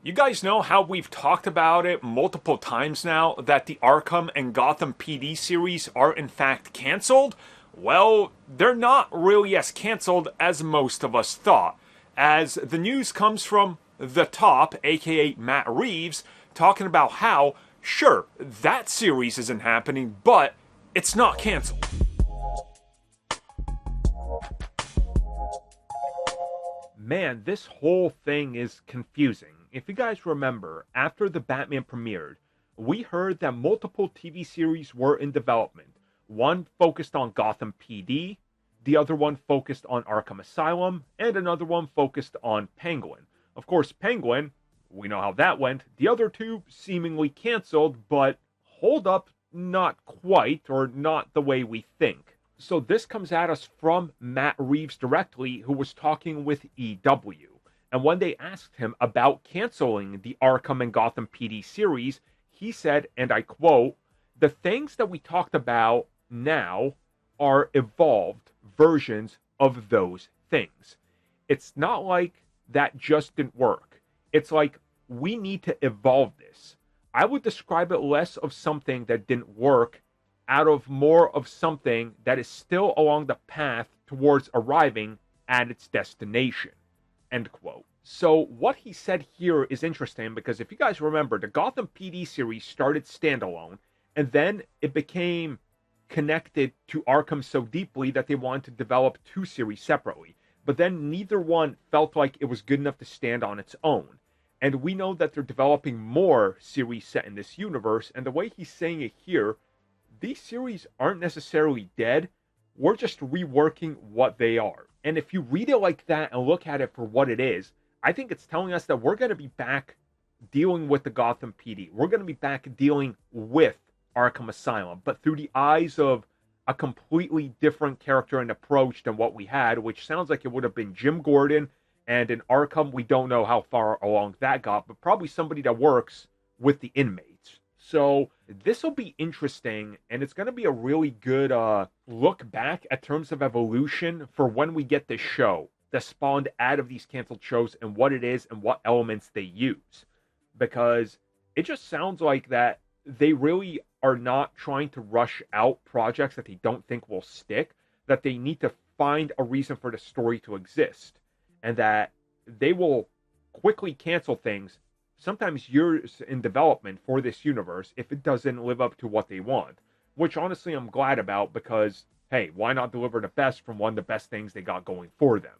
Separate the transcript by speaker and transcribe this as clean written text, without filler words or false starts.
Speaker 1: You guys know how we've talked about it multiple times now that the Arkham and Gotham PD series are in fact cancelled? Well, they're not really as cancelled as most of us thought, as the news comes from the top, aka Matt Reeves, talking about how, sure, that series isn't happening, but it's not cancelled.
Speaker 2: Man, this whole thing is confusing. If you guys remember, after the Batman premiered, we heard that multiple TV series were in development. One focused on Gotham PD, the other one focused on Arkham Asylum, and another one focused on Penguin. Of course, Penguin, we know how that went. The other two seemingly canceled, but hold up, not quite, or not the way we think. So this comes at us from Matt Reeves directly, who was talking with EW. And when they asked him about canceling the Arkham and Gotham PD series, he said, and I quote, "The things that we talked about now are evolved versions of those things. It's not like that just didn't work. It's like we need to evolve this. I would describe it less of something that didn't work out of more of something that is still along the path towards arriving at its destination." End quote. So what he said here is interesting because if you guys remember, the Gotham PD series started standalone, and then it became connected to Arkham so deeply that they wanted to develop two series separately. But then neither one felt like it was good enough to stand on its own. And we know that they're developing more series set in this universe, and the way he's saying it here, these series aren't necessarily dead. We're just reworking what they are. And if you read it like that and look at it for what it is, I think it's telling us that we're going to be back dealing with the Gotham PD. We're going to be back dealing with Arkham Asylum, but through the eyes of a completely different character and approach than what we had, which sounds like it would have been Jim Gordon. And in Arkham, we don't know how far along that got, but probably somebody that works with the inmates. So this will be interesting, and it's going to be a really good look back at terms of evolution for when we get this show that spawned out of these canceled shows and what it is and what elements they use. Because it just sounds like that they really are not trying to rush out projects that they don't think will stick, that they need to find a reason for the story to exist, and that they will quickly cancel things sometimes years in development for this universe if it doesn't live up to what they want. Which honestly I'm glad about because, hey, why not deliver the best from one of the best things they got going for them?